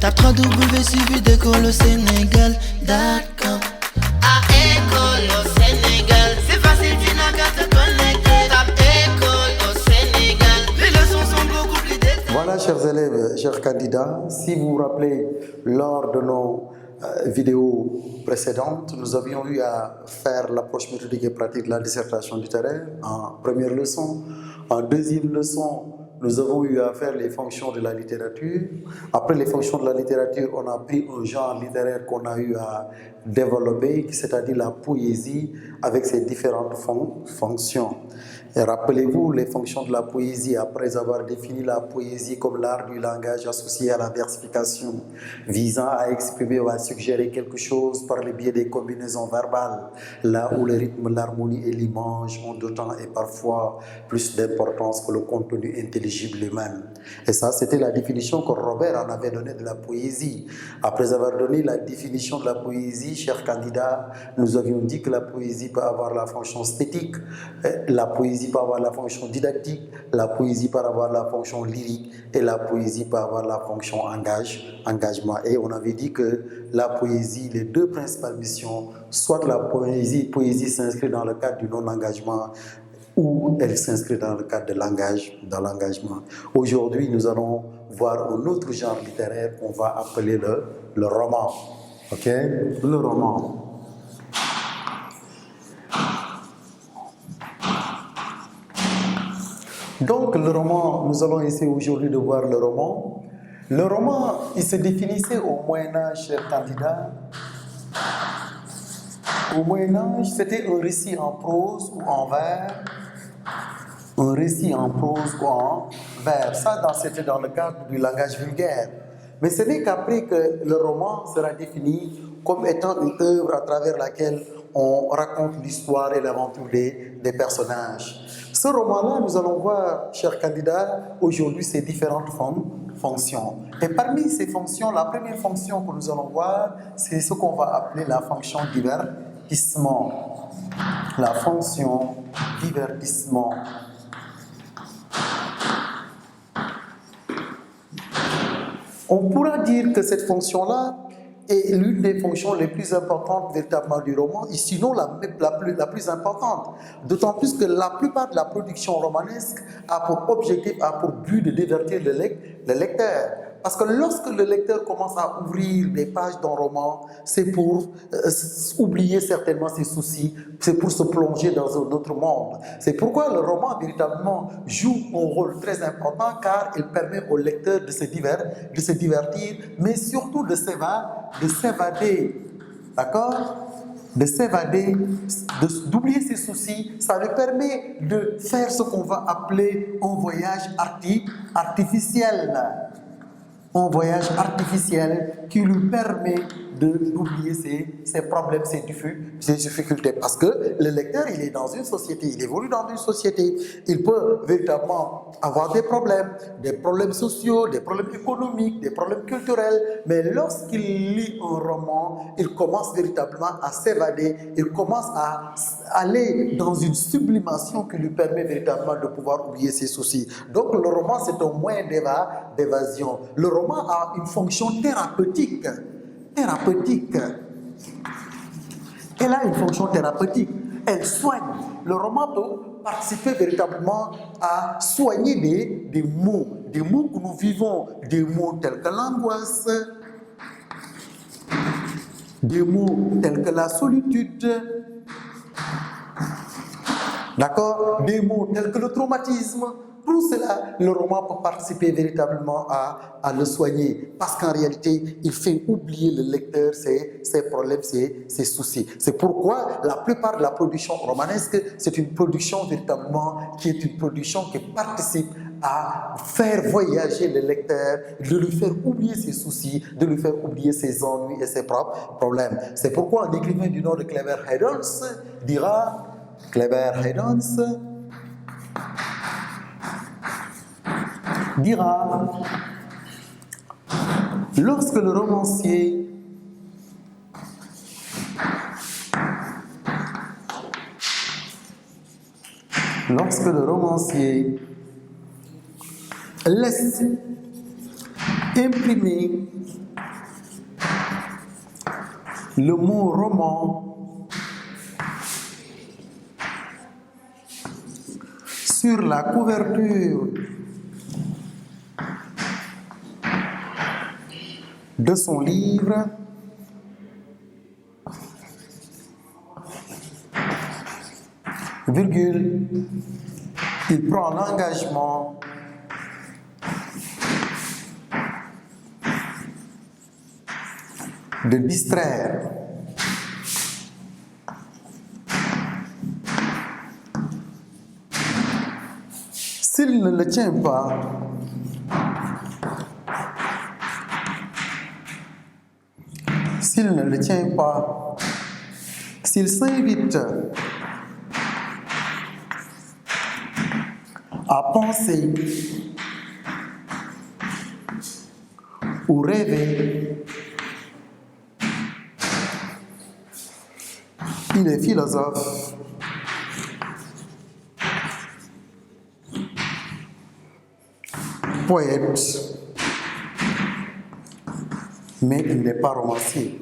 Tape 3W suivi d'école au Sénégal. D'accord. À école au Sénégal, c'est facile, tu n'as qu'à te connecter. Tape école au Sénégal, les leçons sont beaucoup plus détaillées. Voilà, chers élèves, chers candidats, si vous vous rappelez, lors de nos vidéos précédentes, nous avions eu à faire l'approche méthodique et pratique de la dissertation littéraire en première leçon. En deuxième leçon, nous avons eu à faire les fonctions de la littérature. Après les fonctions de la littérature, on a pris un genre littéraire qu'on a eu à développer, c'est-à-dire la poésie avec ses différentes fonctions. Et rappelez-vous les fonctions de la poésie, après avoir défini la poésie comme l'art du langage associé à la versification, visant à exprimer ou à suggérer quelque chose par le biais des combinaisons verbales, là où le rythme, l'harmonie et l'image ont d'autant et parfois plus d'importance que le contenu intelligible lui-même. Et ça, c'était la définition que Robert en avait donnée de la poésie. Après avoir donné la définition de la poésie, chers candidats, nous avions dit que la poésie peut avoir la fonction esthétique, la poésie peut avoir la fonction didactique, la poésie peut avoir la fonction lyrique et la poésie peut avoir la fonction engagement. Et on avait dit que la poésie, les deux principales missions, soit la poésie s'inscrit dans le cadre du non-engagement ou elle s'inscrit dans le cadre de l'engagement. Aujourd'hui, nous allons voir un autre genre littéraire qu'on va appeler le roman. Ok? Le roman. Donc, le roman, nous allons essayer aujourd'hui de voir le roman. Le roman, il se définissait au Moyen-Âge, chers candidats. Au Moyen-Âge, c'était un récit en prose ou en vers. Un récit en prose ou en vers. Ça, c'était dans le cadre du langage vulgaire. Mais ce n'est qu'après que le roman sera défini comme étant une œuvre à travers laquelle on raconte l'histoire et l'aventure des personnages. Ce roman-là, nous allons voir, chers candidats, aujourd'hui ses différentes fonctions. Et parmi ces fonctions, la première fonction que nous allons voir, c'est ce qu'on va appeler la fonction divertissement. La fonction divertissement. On pourra dire que cette fonction-là est l'une des fonctions les plus importantes véritablement du roman, et sinon la plus importante. D'autant plus que la plupart de la production romanesque a pour objectif, a pour but de divertir le lecteur. Parce que lorsque le lecteur commence à ouvrir des pages d'un roman, c'est pour oublier certainement ses soucis, c'est pour se plonger dans un autre monde. C'est pourquoi le roman véritablement joue un rôle très important, car il permet au lecteur de se divertir, mais surtout de s'évader. D'accord? De s'évader, d'oublier ses soucis. Ça lui permet de faire ce qu'on va appeler un voyage artificiel. Un voyage artificiel qui lui permet d'oublier ses problèmes, ses difficultés. Parce que le lecteur, il est dans une société, il évolue dans une société. Il peut véritablement avoir des problèmes sociaux, des problèmes économiques, des problèmes culturels. Mais lorsqu'il lit un roman, il commence véritablement à s'évader. Il commence à aller dans une sublimation qui lui permet véritablement de pouvoir oublier ses soucis. Donc le roman, c'est un moyen d'évasion. Le roman a une fonction thérapeutique. Elle a une fonction thérapeutique. Elle soigne. Le roman peut participer véritablement à soigner des maux que nous vivons, des maux tels que l'angoisse, des maux tels que la solitude, d'accord, des maux tels que le traumatisme. Tout cela, le roman peut participer véritablement à le soigner, parce qu'en réalité, il fait oublier le lecteur ses problèmes, ses soucis. C'est pourquoi la plupart de la production romanesque, c'est une production véritablement qui est une production qui participe à faire voyager le lecteur, de lui faire oublier ses soucis, de lui faire oublier ses ennuis et ses propres problèmes. C'est pourquoi un écrivain du nom de Clever Haydons dira, lorsque le romancier laisse imprimer le mot roman sur la couverture de son livre, virgule, il prend l'engagement de distraire s'il ne le tient pas, s'il s'invite à penser ou rêver, il est philosophe, poète, mais il n'est pas romancier.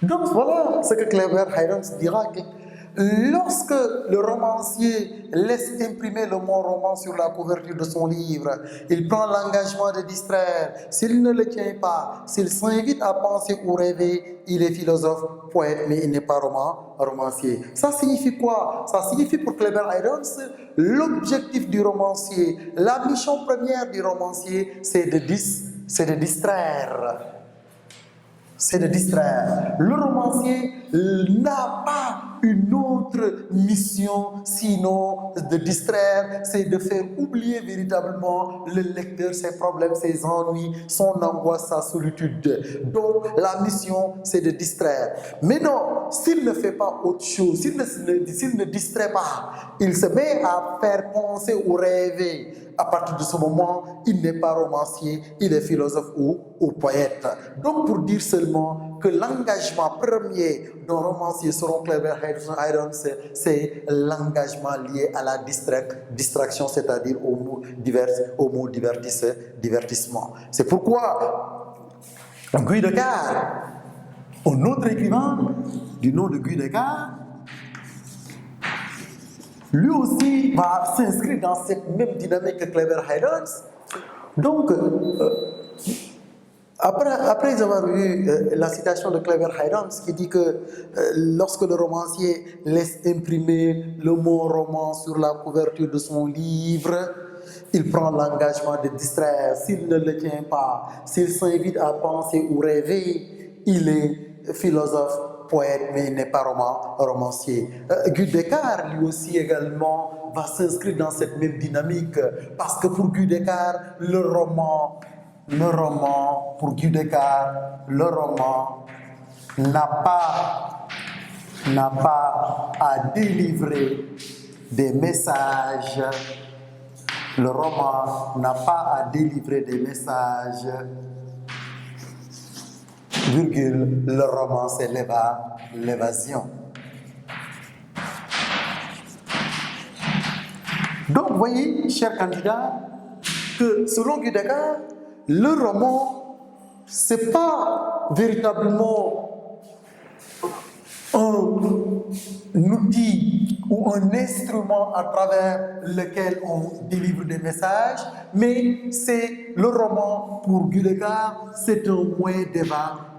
Donc voilà ce que Clever Hirons dira. Lorsque le romancier laisse imprimer le mot roman sur la couverture de son livre, il prend l'engagement de distraire. S'il ne le tient pas, s'il s'invite à penser ou rêver, il est philosophe, poète, mais il n'est pas romancier. Ça signifie quoi? Ça signifie pour Clever Hirons, l'objectif du romancier, la mission première du romancier, c'est de distraire. C'est de distraire. Le romancier n'a pas une autre mission sinon de distraire, c'est de faire oublier véritablement le lecteur ses problèmes, ses ennuis, son angoisse, sa solitude. Donc la mission, c'est de distraire. Mais non, s'il ne fait pas autre chose, s'il ne distrait pas, il se met à faire penser ou rêver. À partir de ce moment, il n'est pas romancier, il est philosophe ou poète. Donc pour dire seulement que l'engagement premier d'un romancier selon Clever Hirons, c'est l'engagement lié à la distraction, c'est-à-dire au mot divertissement. C'est pourquoi Guy Descartes, un autre écrivain du nom de Guy Descartes, lui aussi va s'inscrire dans cette même dynamique que Clever Hirons. Donc, après avoir eu la citation de Clever Hirons qui dit que lorsque le romancier laisse imprimer le mot roman sur la couverture de son livre, il prend l'engagement de distraire. S'il ne le tient pas, s'il s'invite à penser ou rêver, il est philosophe, poète, mais il n'est pas romancier. Guy Descartes, lui aussi également, va s'inscrire dans cette même dynamique, parce que pour Guy Descartes, le roman, pour Guy Descartes, le roman n'a pas à délivrer des messages. Le roman n'a pas à délivrer des messages. Virgule, le roman, c'est l'évasion. Donc, vous voyez, chers candidats, que selon Guy Descartes, le roman, ce n'est pas véritablement un outil ou un instrument à travers lequel on délivre des messages, mais c'est le roman, pour Guy Descartes, c'est un moyen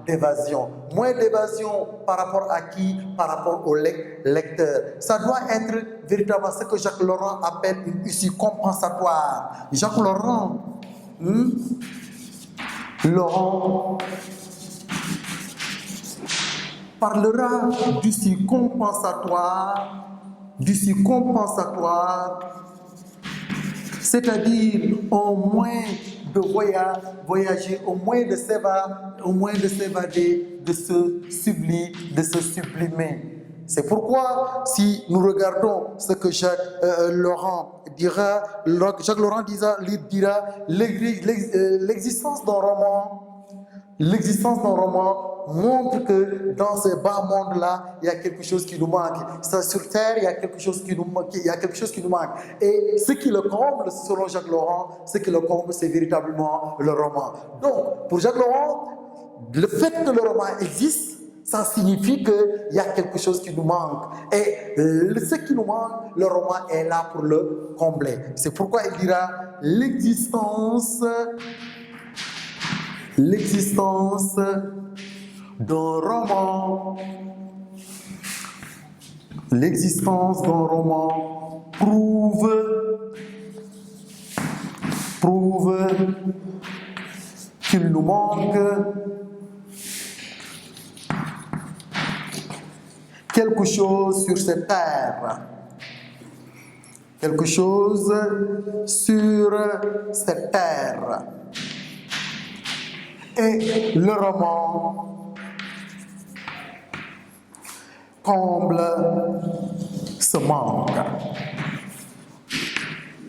d'évasion. Moyen d'évasion par rapport à qui? Par rapport au lecteur. Ça doit être véritablement ce que Jacques Laurent appelle une issue compensatoire. Jacques Laurent, parlera d'issue compensatoire, c'est-à-dire au moins de voyager, au moins de s'évader, de se sublimer. C'est pourquoi, si nous regardons ce que Jacques Laurent dira, l'existence d'un roman L'existence d'un roman montre que dans ce bas monde-là, il y a quelque chose qui nous manque. Sur Terre, il y a quelque chose qui nous manque. Et ce qui le comble, selon Jacques Laurent, ce qui le comble, c'est véritablement le roman. Donc, pour Jacques Laurent, le fait que le roman existe, ça signifie qu'il y a quelque chose qui nous manque. Et ce qui nous manque, le roman est là pour le combler. C'est pourquoi il dira l'existence d'un roman, prouve qu'il nous manque quelque chose sur cette terre. Quelque chose sur cette terre. Et le roman comble ce manque.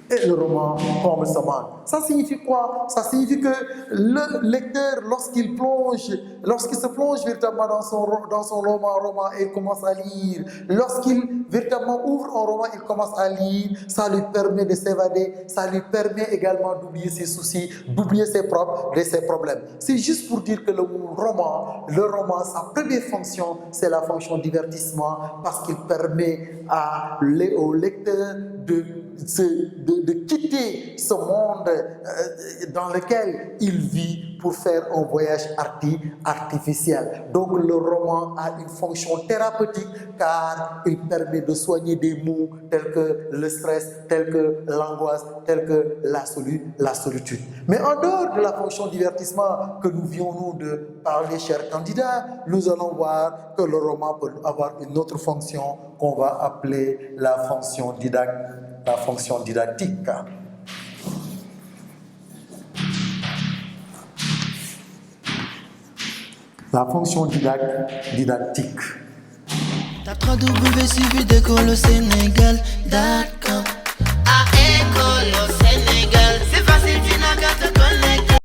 Et le roman comble ce manque. Ça signifie quoi? Ça signifie que le lecteur, lorsqu'il se plonge véritablement dans son roman et commence à lire, lorsqu'il véritablement ouvre un roman, il commence à lire, ça lui permet de s'évader, ça lui permet également d'oublier ses soucis, d'oublier ses problèmes. C'est juste pour dire que le roman, sa première fonction, c'est la fonction divertissement, parce qu'il permet au lecteur de quitter ce monde dans lequel il vit pour faire un voyage artificiel. Donc le roman a une fonction thérapeutique car il permet de soigner des maux tels que le stress, tels que l'angoisse, tels que la solitude. Mais en dehors de la fonction divertissement que nous venons de parler, chers candidats, nous allons voir que le roman peut avoir une autre fonction qu'on va appeler la fonction didactique. La fonction didactique. Tape www.suividecole au Sénégal.